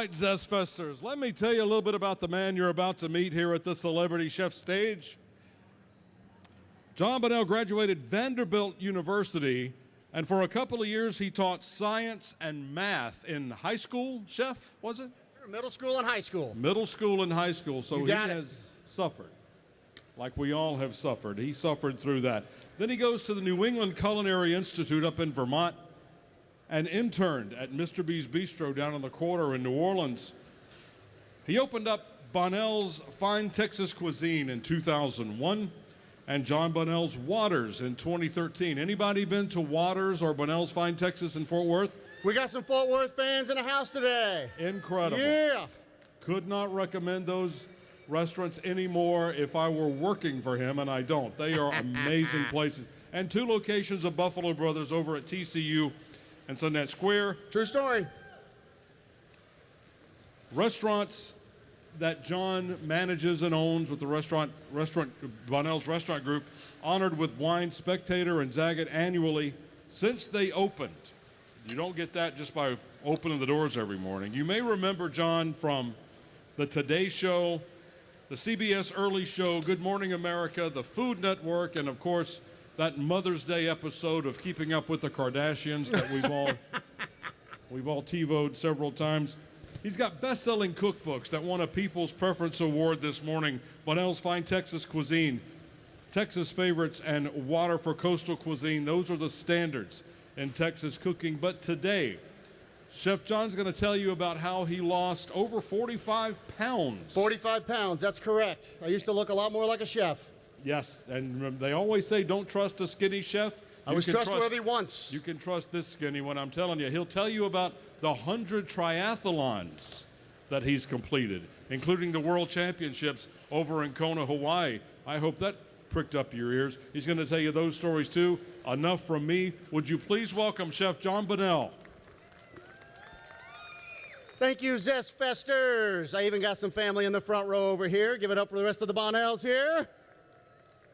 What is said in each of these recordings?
right, ZestFesters, let me tell you a little bit about the man you're about to meet here at the Celebrity Chef stage. Jon Bonnell graduated Vanderbilt University, and for a couple of years he taught science and math in high school, Chef, was it? Middle school and high school. Middle school and high school, so he has suffered, like we all have suffered. He suffered through that. Then he goes to the New England Culinary Institute up in Vermont and interned at Mr. B's Bistro down on the Quarter in New Orleans. He opened up Bonnell's Fine Texas Cuisine in 2001 and Jon Bonnell's Waters in 2013. Anybody been to Waters or Bonnell's Fine Texas in Fort Worth? We got some Fort Worth fans in the house today. Incredible. Yeah. Could not recommend those restaurants anymore if I were working for him, and I don't. They are amazing places. And 2 locations of Buffalo Brothers over at TCU and Sundance Square. True story. Restaurants that Jon manages and owns with the Bonnell's Restaurant Group, honored with Wine Spectator and Zagat annually since they opened. You don't get that just by opening the doors every morning. You may remember Jon from the Today Show, the CBS Early Show, Good Morning America, the Food Network, and of course, that Mother's Day episode of Keeping Up with the Kardashians that we've all TiVo'd several times. He's got best-selling cookbooks that won a People's Preference Award this morning. Bonnell's Fine Texas Cuisine, Texas Favorites, and Water for Coastal Cuisine. Those are the standards in Texas cooking. But today, Chef Jon's going to tell you about how he lost over 45 pounds. 45 pounds, that's correct. I used to look a lot more like a chef. Yes, and they always say don't trust a skinny chef. I was trustworthy once. You can trust this skinny one, I'm telling you. He'll tell you about the 100 triathlons that he's completed, including the World Championships over in Kona, Hawaii. I hope that pricked up your ears. He's going to tell you those stories too. Enough from me. Would you please welcome Chef Jon Bonnell. Thank you, ZestFesters. I even got some family in the front row over here. Give it up for the rest of the Bonnells here.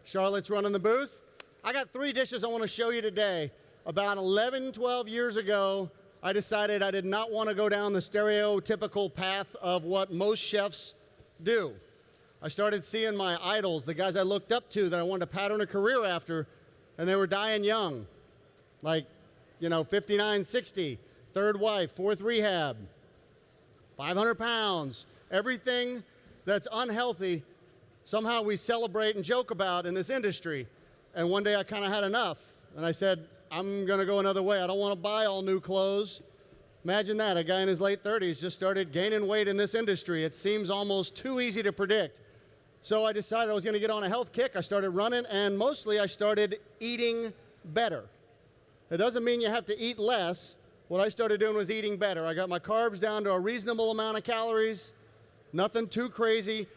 Charlotte's running the booth. I got 3 dishes I want to show you today. About 11, 12 years ago, I decided I did not want to go down the stereotypical path of what most chefs do. I started seeing my idols, the guys I looked up to that I wanted to pattern a career after, and they were dying young. Like, 59, 60, 3rd wife, 4th rehab, 500 pounds. Everything that's unhealthy, somehow we celebrate and joke about in this industry. And one day I kind of had enough, and I said, I'm going to go another way. I don't want to buy all new clothes. Imagine that, a guy in his late 30s just started gaining weight in this industry. It seems almost too easy to predict. So I decided I was going to get on a health kick. I started running, and mostly I started eating better. It doesn't mean you have to eat less. What I started doing was eating better. I got my carbs down to a reasonable amount of calories, nothing too crazy,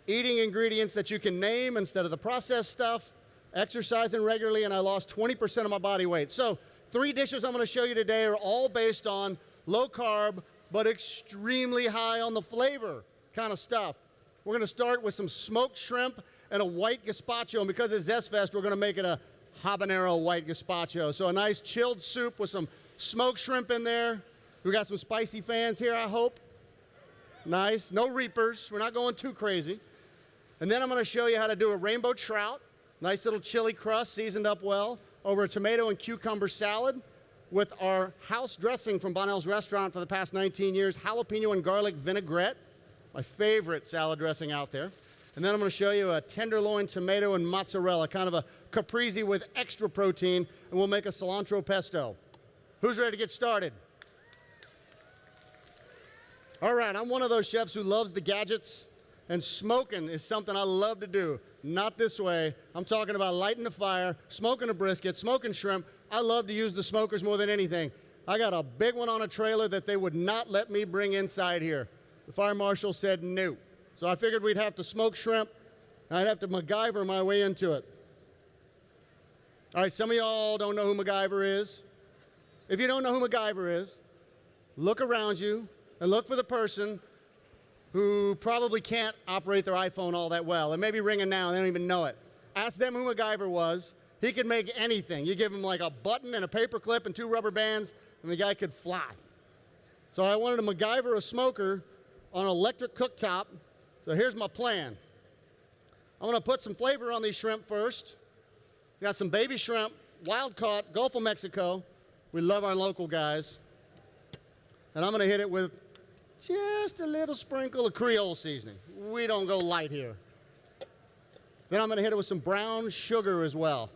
eating ingredients that you can name instead of the processed stuff, exercising regularly, and I lost 20% of my body weight. So 3 dishes I'm going to show you today are all based on low carb, but extremely high on the flavor kind of stuff. We're going to start with some smoked shrimp and a white gazpacho, and because it's ZestFest, we're going to make it a habanero white gazpacho. So a nice chilled soup with some smoked shrimp in there. We got some spicy fans here, I hope. Nice. No reapers. We're not going too crazy. And then I'm going to show you how to do a rainbow trout. Nice little chili crust, seasoned up well, over a tomato and cucumber salad with our house dressing from Bonnell's Restaurant for the past 19 years, jalapeno and garlic vinaigrette, my favorite salad dressing out there. And then I'm going to show you a tenderloin tomato and mozzarella, kind of a caprese with extra protein, and we'll make a cilantro pesto. Who's ready to get started? All right, I'm one of those chefs who loves the gadgets, and smoking is something I love to do. Not this way. I'm talking about lighting the fire, smoking a brisket, smoking shrimp. I love to use the smokers more than anything. I got a big one on a trailer that they would not let me bring inside here. The fire marshal said no. So I figured we'd have to smoke shrimp, and I'd have to MacGyver my way into it. All right, some of y'all don't know who MacGyver is. If you don't know who MacGyver is, look around you and look for the person who probably can't operate their iPhone all that well. It may be ringing now and they don't even know it. Ask them who MacGyver was. He could make anything. You give him like a button and a paper clip and 2 rubber bands, and the guy could fly. So I wanted to MacGyver a smoker on an electric cooktop. So here's my plan. I'm going to put some flavor on these shrimp first. Got some baby shrimp, wild caught, Gulf of Mexico. We love our local guys. And I'm going to hit it with just a little sprinkle of Creole seasoning. We don't go light here. Then I'm going to hit it with some brown sugar as well.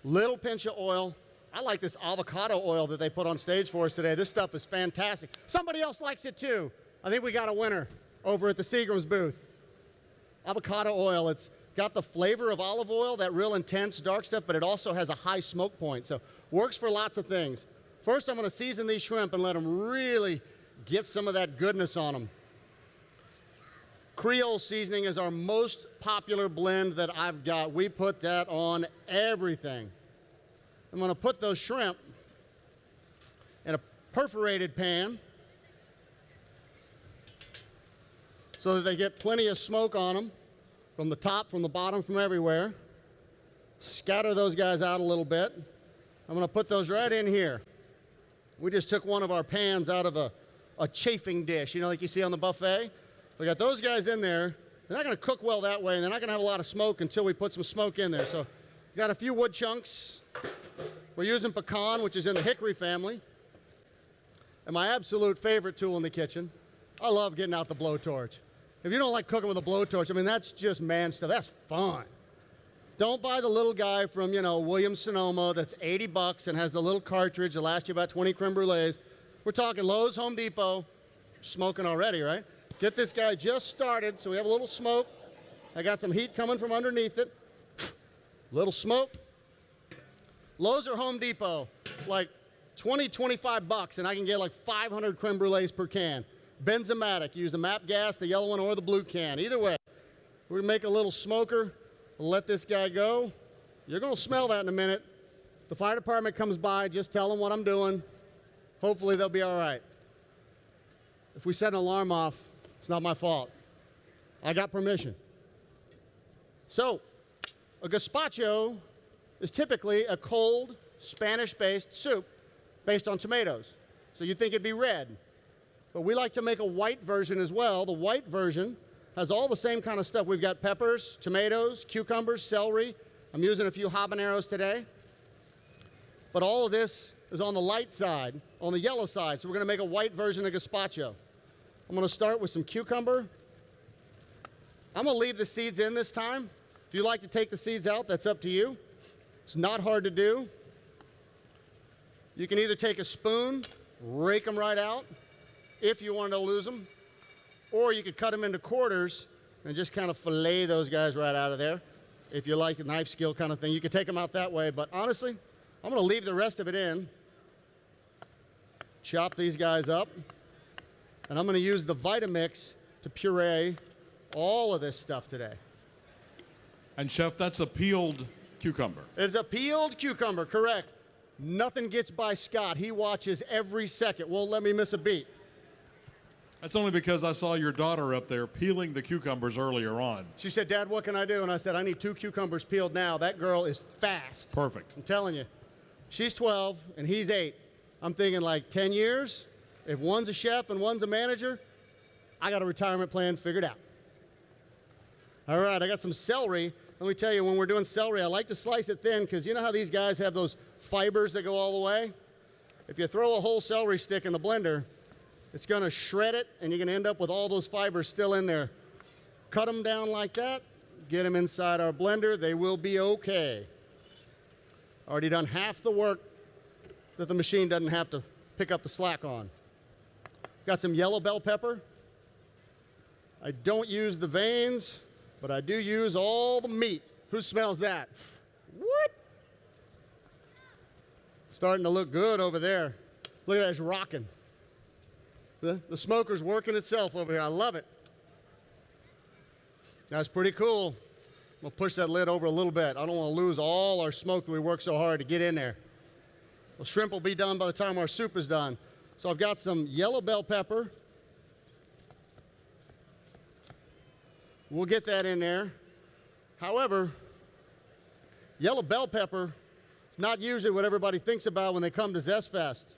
Little pinch of oil. I like this avocado oil that they put on stage for us today. This stuff is fantastic. Somebody else likes it too. I think we got a winner over at the Seagram's booth. Avocado oil, it's got the flavor of olive oil, that real intense dark stuff, but it also has a high smoke point, so works for lots of things. First, I'm going to season these shrimp and let them really get some of that goodness on them. Creole seasoning is our most popular blend that I've got. We put that on everything. I'm going to put those shrimp in a perforated pan so that they get plenty of smoke on them from the top, from the bottom, from everywhere. Scatter those guys out a little bit. I'm going to put those right in here. We just took one of our pans out of a chafing dish, you know, like you see on the buffet. We got those guys in there. They're not going to cook well that way, and they're not going to have a lot of smoke until we put some smoke in there. So got a few wood chunks. We're using pecan, which is in the hickory family. And my absolute favorite tool in the kitchen, I love getting out the blowtorch. If you don't like cooking with a blowtorch, I mean, that's just man stuff. That's fun. Don't buy the little guy from, you know, Williams-Sonoma that's $80 and has the little cartridge that lasts you about 20 creme brulees. We're talking Lowe's, Home Depot, smoking already, right? Get this guy just started so we have a little smoke. I got some heat coming from underneath it. Little smoke. Lowe's or Home Depot, like 20, $25, and I can get like 500 creme brulees per can. Benzomatic, use the MAP gas, the yellow one, or the blue can. Either way, we're gonna make a little smoker. We'll let this guy go. You're gonna smell that in a minute. The fire department comes by, just tell them what I'm doing. Hopefully they'll be all right. If we set an alarm off, it's not my fault. I got permission. So, a gazpacho is typically a cold Spanish-based soup based on tomatoes. So you'd think it'd be red. But we like to make a white version as well. The white version has all the same kind of stuff. We've got peppers, tomatoes, cucumbers, celery. I'm using a few habaneros today. But all of this is on the light side, on the yellow side. So we're going to make a white version of gazpacho. I'm going to start with some cucumber. I'm going to leave the seeds in this time. If you like to take the seeds out, that's up to you. It's not hard to do. You can either take a spoon, rake them right out, if you wanted to lose them, or you could cut them into quarters and just kind of fillet those guys right out of there. If you like a knife skill kind of thing, you could take them out that way. But honestly, I'm going to leave the rest of it in. Chop these guys up. And I'm going to use the Vitamix to puree all of this stuff today. And Chef, that's a peeled cucumber. It's a peeled cucumber, correct. Nothing gets by Scott. He watches every second. Won't let me miss a beat. That's only because I saw your daughter up there peeling the cucumbers earlier on. She said, Dad, what can I do? And I said, I need 2 cucumbers peeled now. That girl is fast. Perfect. I'm telling you. She's 12 and he's 8. I'm thinking like 10 years. If one's a chef and one's a manager, I got a retirement plan figured out. All right, I got some celery. Let me tell you, when we're doing celery, I like to slice it thin because you know how these guys have those fibers that go all the way? If you throw a whole celery stick in the blender, it's going to shred it, and you're going to end up with all those fibers still in there. Cut them down like that, get them inside our blender. They will be okay. Already done half the work that the machine doesn't have to pick up the slack on. Got some yellow bell pepper. I don't use the veins, but I do use all the meat. Who smells that? What? Starting to look good over there. Look at that, it's rocking. The smoker's working itself over here. I love it. That's pretty cool. I'm going to push that lid over a little bit. I don't want to lose all our smoke that we worked so hard to get in there. The shrimp will be done by the time our soup is done. So I've got some yellow bell pepper. We'll get that in there. However, yellow bell pepper is not usually what everybody thinks about when they come to ZestFest.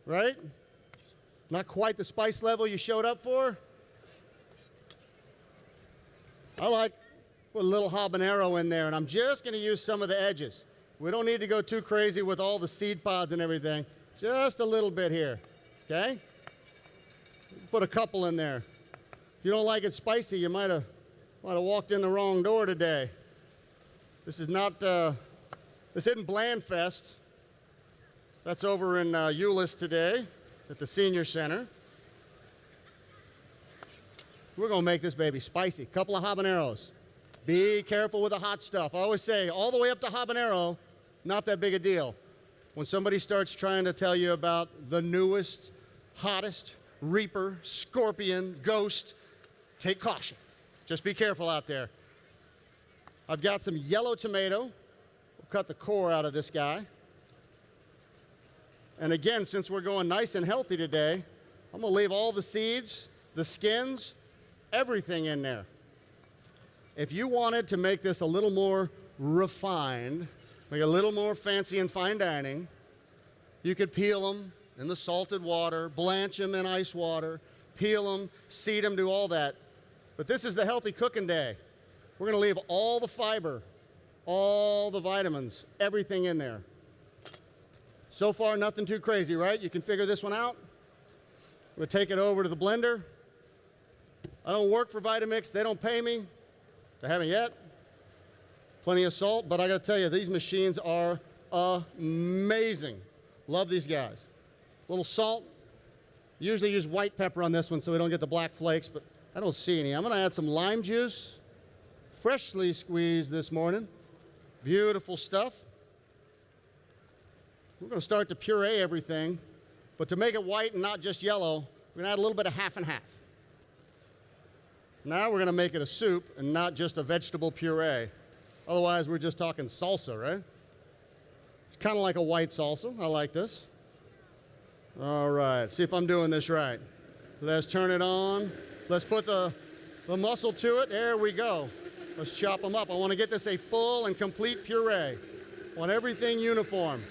right? Not quite the spice level you showed up for. I like put a little habanero in there, and I'm just going to use some of the edges. We don't need to go too crazy with all the seed pods and everything. Just a little bit here, okay? Put a couple in there. If you don't like it spicy, you might have walked in the wrong door today. This is not, this isn't Bland Fest. That's over in Euless today at the Senior Center. We're gonna make this baby spicy. Couple of habaneros. Be careful with the hot stuff. I always say, all the way up to habanero, not that big a deal. When somebody starts trying to tell you about the newest, hottest, Reaper, Scorpion, Ghost, take caution. Just be careful out there. I've got some yellow tomato. We'll cut the core out of this guy. And again, since we're going nice and healthy today, I'm gonna leave all the seeds, the skins, everything in there. If you wanted to make this a little more refined, make it a little more fancy and fine dining, you could peel them in the salted water, blanch them in ice water, peel them, seed them, do all that. But this is the healthy cooking day. We're gonna leave all the fiber, all the vitamins, everything in there. So far, nothing too crazy, right? You can figure this one out. We'll take it over to the blender. I don't work for Vitamix. They don't pay me. They haven't yet. Plenty of salt, but I gotta tell you, these machines are amazing. Love these guys. A little salt. Usually use white pepper on this one so we don't get the black flakes, but I don't see any. I'm gonna add some lime juice, freshly squeezed this morning. Beautiful stuff. We're gonna start to puree everything, but to make it white and not just yellow, we're gonna add a little bit of half and half. Now we're gonna make it a soup and not just a vegetable puree. Otherwise, we're just talking salsa, right? It's kind of like a white salsa. I like this. All right, see if I'm doing this right. Let's turn it on. Let's put the muscle to it. There we go. Let's chop them up. I want to get this a full and complete puree. I want everything uniform.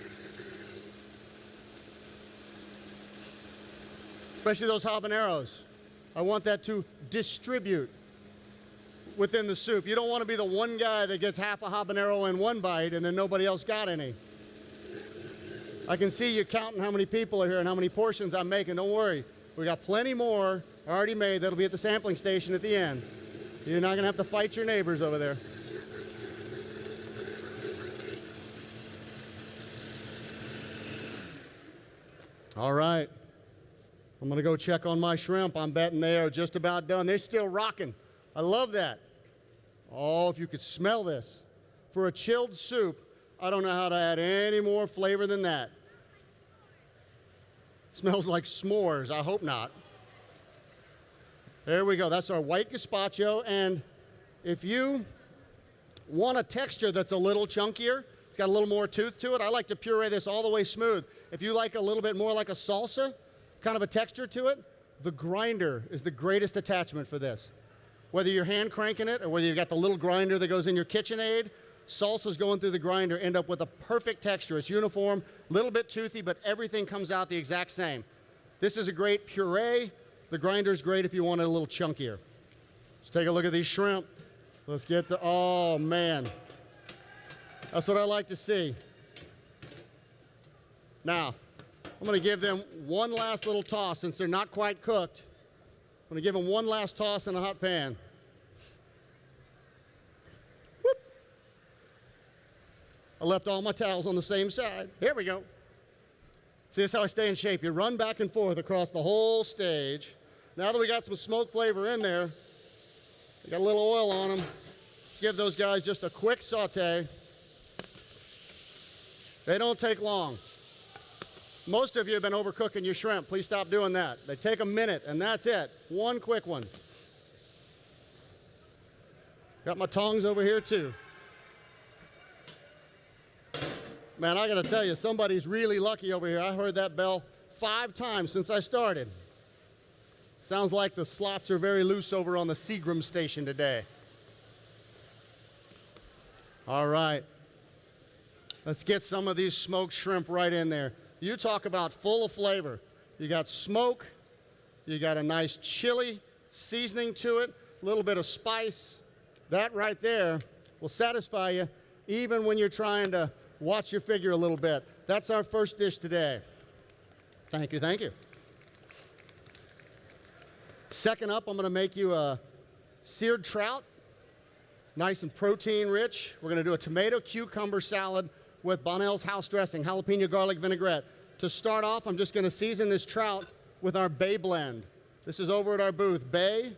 Especially those habaneros. I want that to distribute within the soup. You don't want to be the one guy that gets half a habanero in one bite and then nobody else got any. I can see you counting how many people are here and how many portions I'm making. Don't worry. We got plenty more already made that'll be at the sampling station at the end. You're not going to have to fight your neighbors over there. All right. I'm going to go check on my shrimp. I'm betting they are just about done. They're still rocking. I love that. Oh, if you could smell this. For a chilled soup, I don't know how to add any more flavor than that. Smells like s'mores. I hope not. There we go. That's our white gazpacho. And if you want a texture that's a little chunkier, it's got a little more tooth to it, I like to puree this all the way smooth. If you like a little bit more like a salsa, kind of a texture to it, the grinder is the greatest attachment for this. Whether you're hand cranking it or whether you've got the little grinder that goes in your KitchenAid, salsas going through the grinder end up with a perfect texture. It's uniform, a little bit toothy, but everything comes out the exact same. This is a great puree. The grinder's great if you want it a little chunkier. Let's take a look at these shrimp. Let's get the, oh man. That's what I like to see. Now, I'm going to give them one last little toss since they're not quite cooked. I'm going to give them one last toss in a hot pan. Whoop. I left all my towels on the same side. Here we go. See, that's how I stay in shape. You run back and forth across the whole stage. Now that we got some smoke flavor in there, we got a little oil on them. Let's give those guys just a quick saute. They don't take long. Most of you have been overcooking your shrimp. Please stop doing that. They take a minute, and that's it. One quick one. Got my tongs over here, too. Man, I got to tell you, somebody's really lucky over here. I heard that bell 5 times since I started. Sounds like the slots are very loose over on the Seagram station today. All right. Let's get some of these smoked shrimp right in there. You talk about full of flavor. You got smoke, you got a nice chili seasoning to it, a little bit of spice. That right there will satisfy you even when you're trying to watch your figure a little bit. That's our first dish today. Thank you, thank you. Second up, I'm going to make you a seared trout, nice and protein rich. We're going to do a tomato cucumber salad with Bonnell's house dressing, jalapeno garlic vinaigrette. To start off, I'm just going to season this trout with our Bay blend. This is over at our booth. Bay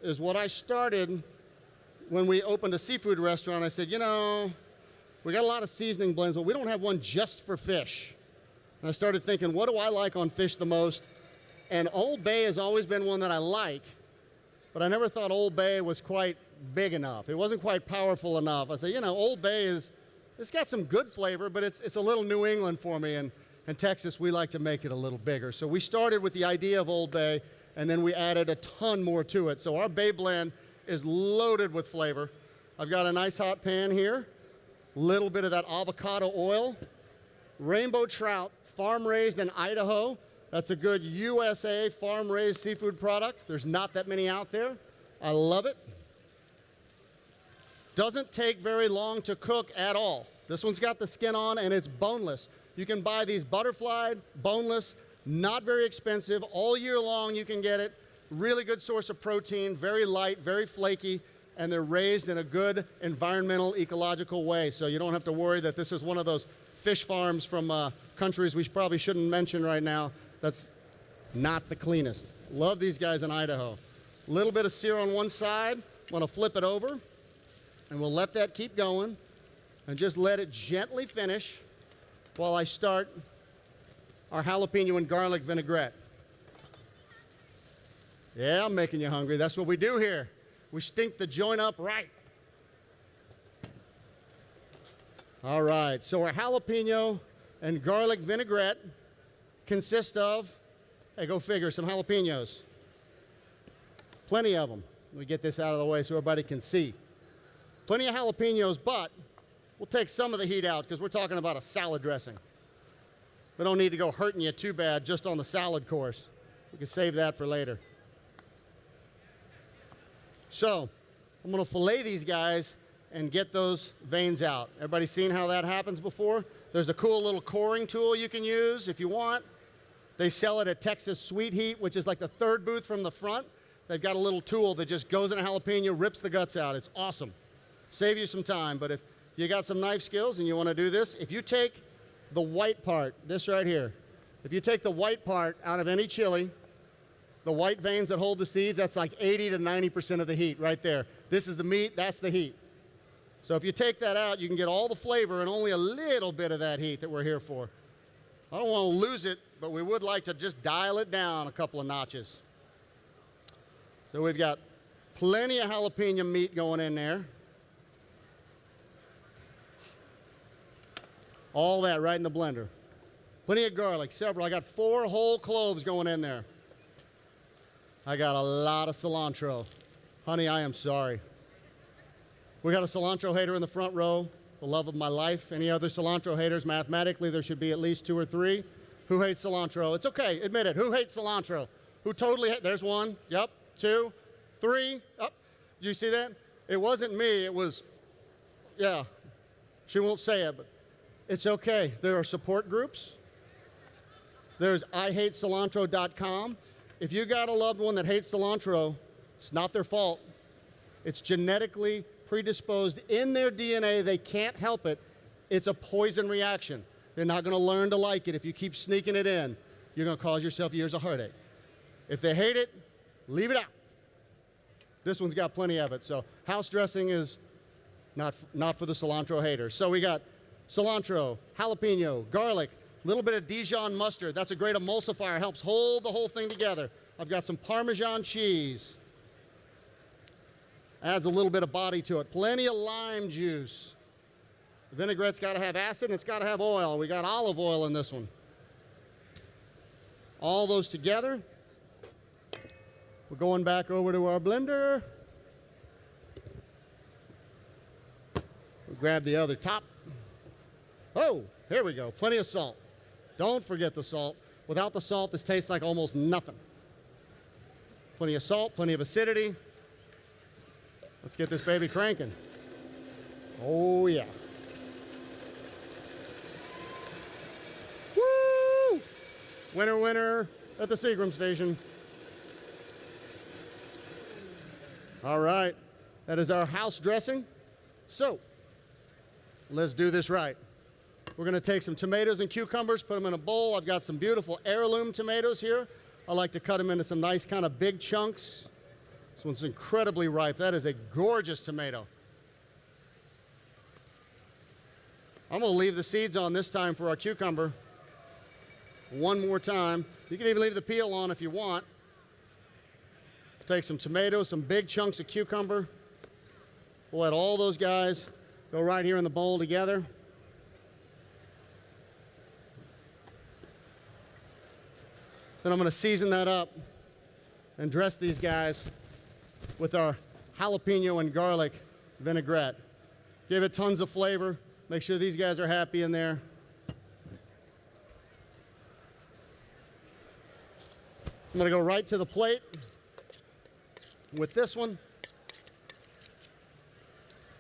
is what I started when we opened a seafood restaurant. I said, you know, we got a lot of seasoning blends, but we don't have one just for fish. And I started thinking, what do I like on fish the most? And Old Bay has always been one that I like, but I never thought Old Bay was quite big enough. It wasn't quite powerful enough. I said, you know, Old Bay it's got some good flavor, but it's a little New England for me. And in Texas, we like to make it a little bigger. So we started with the idea of Old Bay, and then we added a ton more to it. So our Bay blend is loaded with flavor. I've got a nice hot pan here, little bit of that avocado oil, rainbow trout, farm-raised in Idaho. That's a good USA farm-raised seafood product. There's not that many out there. I love it. Doesn't take very long to cook at all. This one's got the skin on and it's boneless. You can buy these butterflied, boneless, not very expensive. All year long you can get it. Really good source of protein, very light, very flaky, and they're raised in a good environmental, ecological way. So you don't have to worry that this is one of those fish farms from countries we probably shouldn't mention right now. That's not the cleanest. Love these guys in Idaho. A little bit of sear on one side. Want to flip it over, and we'll let that keep going, and just let it gently finish while I start our jalapeno and garlic vinaigrette. Yeah, I'm making you hungry. That's what we do here. We stink the joint up right. All right, so our jalapeno and garlic vinaigrette consists of, hey, go figure, some jalapenos. Plenty of them. Let me get this out of the way so everybody can see. Plenty of jalapenos, but we'll take some of the heat out because we're talking about a salad dressing. We don't need to go hurting you too bad just on the salad course. We can save that for later. So I'm going to fillet these guys and get those veins out. Everybody seen how that happens before? There's a cool little coring tool you can use if you want. They sell it at Texas Sweet Heat, which is like the third booth from the front. They've got a little tool that just goes in a jalapeno, rips the guts out. It's awesome. Save you some time, but if you got some knife skills and you want to do this, if you take the white part, this right here, if you take the white part out of any chili, the white veins that hold the seeds, that's like 80 to 90% of the heat right there. This is the meat, that's the heat. So if you take that out, you can get all the flavor and only a little bit of that heat that we're here for. I don't want to lose it, but we would like to just dial it down a couple of notches. So we've got plenty of jalapeno meat going in there. All that right in the blender. Plenty of garlic, several. I got 4 whole cloves going in there. I got a lot of cilantro. Honey, I am sorry. We got a cilantro hater in the front row, the love of my life. Any other cilantro haters? Mathematically, there should be at least 2 or 3. Who hates cilantro? It's okay, admit it. Who hates cilantro? Who totally hates? There's 1. Yep. 2, 3. Oh, you see that? It wasn't me. It was, yeah. She won't say it, but it's okay. There are support groups. There's IHateCilantro.com. If you got a loved one that hates cilantro, it's not their fault. It's genetically predisposed in their DNA. They can't help it. It's a poison reaction. They're not going to learn to like it if you keep sneaking it in. You're going to cause yourself years of heartache. If they hate it, leave it out. This one's got plenty of it. So house dressing is not for the cilantro haters. So we got cilantro, jalapeno, garlic, a little bit of Dijon mustard. That's a great emulsifier. Helps hold the whole thing together. I've got some Parmesan cheese. Adds a little bit of body to it. Plenty of lime juice. The vinaigrette's got to have acid and it's got to have oil. We got olive oil in this one. All those together. We're going back over to our blender. We'll grab the other top. Oh, here we go. Plenty of salt. Don't forget the salt. Without the salt, this tastes like almost nothing. Plenty of salt, plenty of acidity. Let's get this baby cranking. Oh, yeah. Woo! Winner, winner at the Seagram station. All right, that is our house dressing. So, let's do this right. We're gonna take some tomatoes and cucumbers, put them in a bowl. I've got some beautiful heirloom tomatoes here. I like to cut them into some nice kind of big chunks. This one's incredibly ripe. That is a gorgeous tomato. I'm gonna leave the seeds on this time for our cucumber. One more time. You can even leave the peel on if you want. Take some tomatoes, some big chunks of cucumber. We'll let all those guys go right here in the bowl together. Then I'm going to season that up and dress these guys with our jalapeno and garlic vinaigrette. Give it tons of flavor. Make sure these guys are happy in there. I'm going to go right to the plate with this one.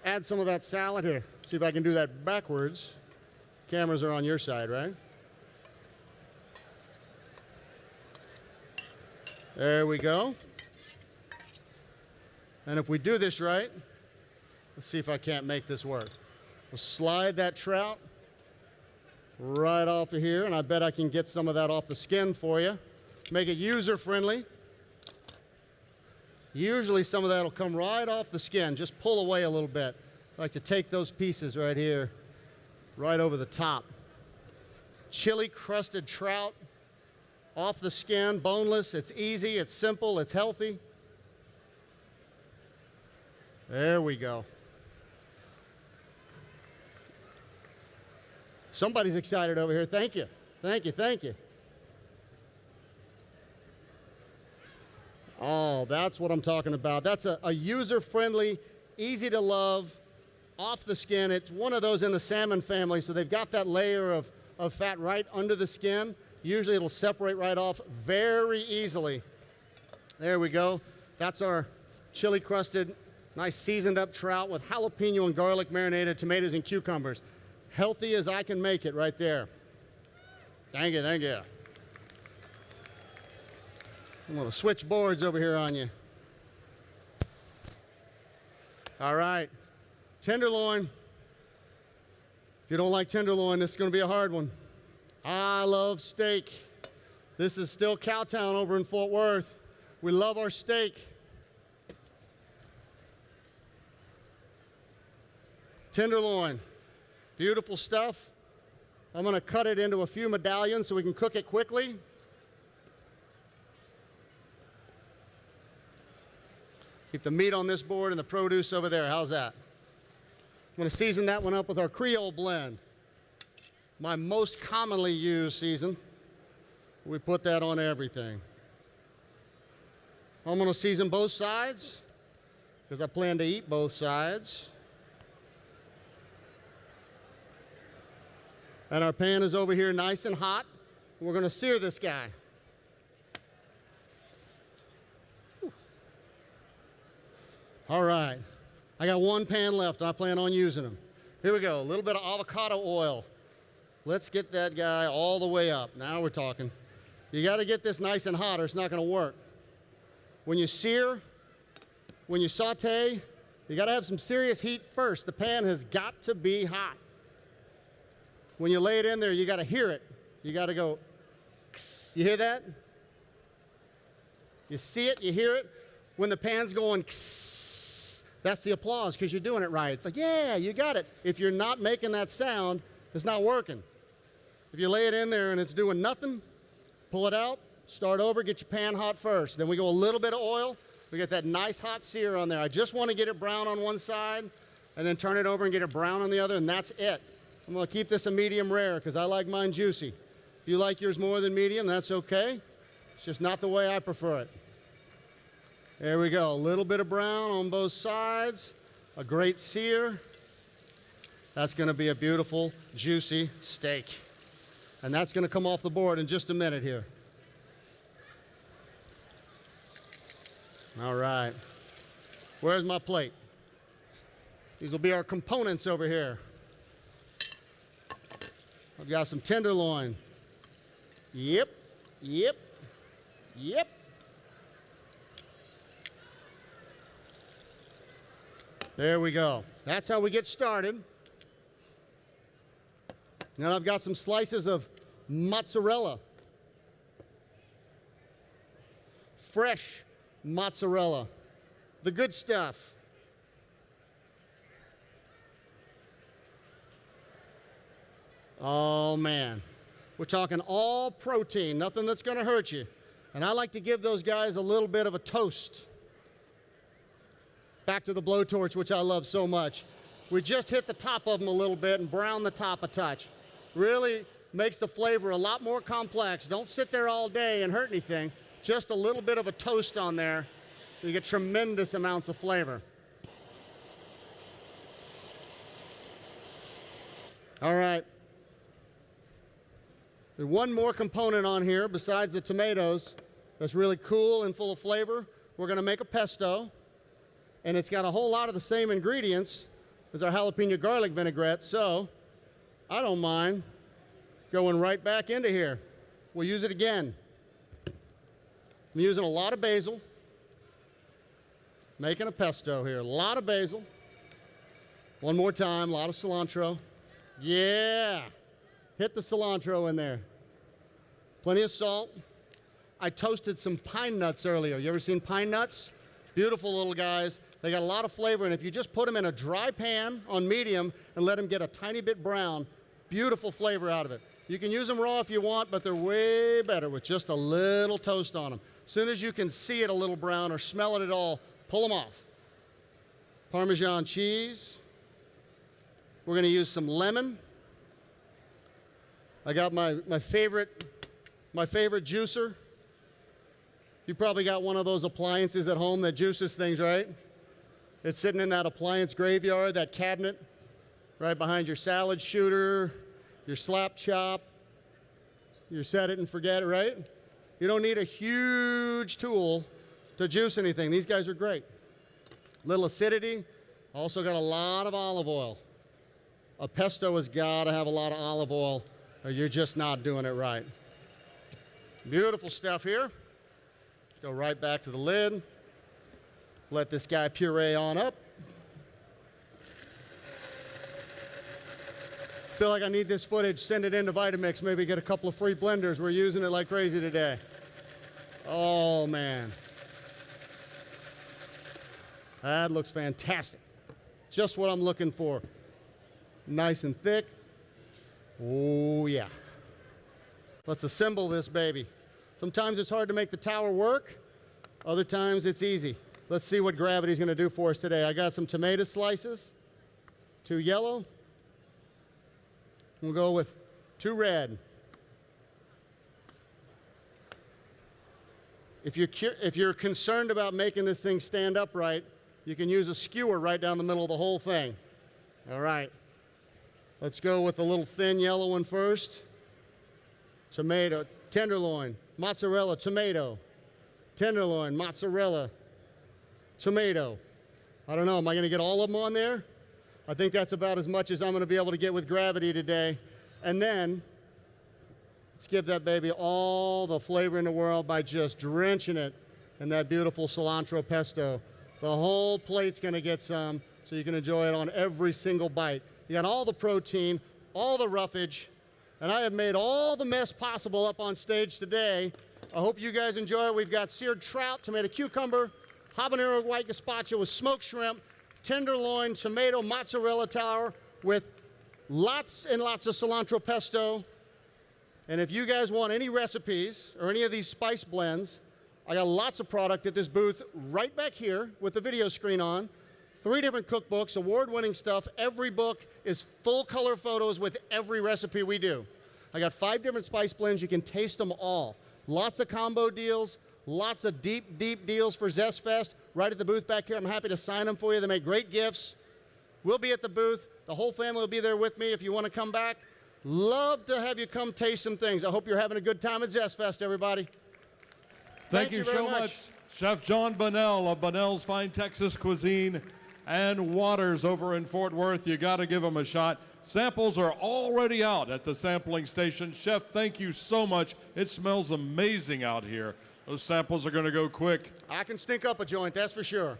Add some of that salad here. See if I can do that backwards. Cameras are on your side, right? There we go. And if we do this right, let's see if I can't make this work. We'll slide that trout right off of here, and I bet I can get some of that off the skin for you. Make it user-friendly. Usually some of that will come right off the skin. Just pull away a little bit. I like to take those pieces right here, right over the top. Chili crusted trout, off the skin, boneless. It's easy, it's simple, it's healthy. There we go. Somebody's excited over here. Thank you. Thank you, thank you. Oh, that's what I'm talking about. That's a user-friendly, easy to love, off the skin. It's one of those in the salmon family, so they've got that layer of fat right under the skin. Usually it'll separate right off very easily. There we go. That's our chili crusted, nice seasoned up trout with jalapeno and garlic marinated tomatoes and cucumbers. Healthy as I can make it right there. Thank you, thank you. I'm gonna switch boards over here on you. All right, tenderloin. If you don't like tenderloin, this is gonna be a hard one. I love steak. This is still Cowtown over in Fort Worth. We love our steak. Tenderloin, beautiful stuff. I'm gonna cut it into a few medallions so we can cook it quickly. Keep the meat on this board and the produce over there. How's that? I'm gonna season that one up with our Creole blend. My most commonly used season. We put that on everything. I'm gonna season both sides because I plan to eat both sides. And our pan is over here nice and hot. We're gonna sear this guy. Whew. All right, I got one pan left. I plan on using them. Here we go, a little bit of avocado oil. Let's get that guy all the way up. Now we're talking. You gotta get this nice and hot or it's not gonna work. When you sear, when you saute, you gotta have some serious heat first. The pan has got to be hot. When you lay it in there, you gotta hear it. You gotta go, kss. You hear that? You see it, you hear it. When the pan's going, kss, that's the applause because you're doing it right. It's like, yeah, you got it. If you're not making that sound, it's not working. If you lay it in there and it's doing nothing, pull it out, start over, get your pan hot first. Then we go a little bit of oil. We get that nice hot sear on there. I just want to get it brown on one side and then turn it over and get it brown on the other, and that's it. I'm going to keep this a medium rare because I like mine juicy. If you like yours more than medium, that's okay. It's just not the way I prefer it. There we go. A little bit of brown on both sides. A great sear. That's going to be a beautiful, juicy steak. And that's going to come off the board in just a minute here. All right. Where's my plate? These will be our components over here. I've got some tenderloin. Yep. There we go. That's how we get started. Now I've got some slices of mozzarella. Fresh mozzarella. The good stuff. Oh man. We're talking all protein, nothing that's going to hurt you. And I like to give those guys a little bit of a toast. Back to the blowtorch, which I love so much. We just hit the top of them a little bit and brown the top a touch. Really makes the flavor a lot more complex. Don't sit there all day and hurt anything. Just a little bit of a toast on there. You get tremendous amounts of flavor. All right. There's one more component on here besides the tomatoes that's really cool and full of flavor. We're going to make a pesto, and it's got a whole lot of the same ingredients as our jalapeno garlic vinaigrette, so I don't mind going right back into here. We'll use it again. I'm using a lot of basil, making a pesto here. A lot of basil. One more time, a lot of cilantro. Yeah. Hit the cilantro in there. Plenty of salt. I toasted some pine nuts earlier. You ever seen pine nuts? Beautiful little guys. They got a lot of flavor, and if you just put them in a dry pan on medium and let them get a tiny bit brown, beautiful flavor out of it. You can use them raw if you want, but they're way better with just a little toast on them. As soon as you can see it a little brown or smell it at all, pull them off. Parmesan cheese. We're going to use some lemon. I got my favorite juicer. You probably got one of those appliances at home that juices things, right? It's sitting in that appliance graveyard, that cabinet, right behind your salad shooter, your slap chop, your set it and forget it, right? You don't need a huge tool to juice anything. These guys are great. Little acidity, also got a lot of olive oil. A pesto has got to have a lot of olive oil, or you're just not doing it right. Beautiful stuff here. Go right back to the lid. Let this guy puree on up. Feel like I need this footage, send it into Vitamix, maybe get a couple of free blenders. We're using it like crazy today. Oh man. That looks fantastic. Just what I'm looking for. Nice and thick. Oh yeah. Let's assemble this baby. Sometimes it's hard to make the tower work. Other times it's easy. Let's see what gravity's going to do for us today. I got some tomato slices, 2 yellow. We'll go with 2 red. If you're concerned about making this thing stand upright, you can use a skewer right down the middle of the whole thing. All right. Let's go with the little thin yellow one first. Tomato, tenderloin, mozzarella, tomato. Tenderloin, mozzarella, tomato. I don't know, am I going to get all of them on there? I think that's about as much as I'm going to be able to get with gravity today. And then, let's give that baby all the flavor in the world by just drenching it in that beautiful cilantro pesto. The whole plate's going to get some, so you can enjoy it on every single bite. You got all the protein, all the roughage, and I have made all the mess possible up on stage today. I hope you guys enjoy it. We've got seared trout, tomato cucumber, habanero white gazpacho with smoked shrimp, tenderloin, tomato, mozzarella tower with lots and lots of cilantro pesto. And if you guys want any recipes or any of these spice blends, I got lots of product at this booth right back here with the video screen on. 3 different cookbooks, award-winning stuff. Every book is full color photos with every recipe we do. I got 5 different spice blends. You can taste them all. Lots of combo deals, lots of deep, deep deals for ZestFest right at the booth back here. I'm happy to sign them for you. They make great gifts. We'll be at the booth. The whole family will be there with me if you want to come back. Love to have you come taste some things. I hope you're having a good time at ZestFest, everybody. Thank you very so much, Chef Jon Bonnell of Bonnell's Fine Texas Cuisine and Waters over in Fort Worth. You got to give them a shot. Samples are already out at the sampling station. Chef, thank you so much. It smells amazing out here. Those samples are going to go quick. I can stink up a joint, that's for sure.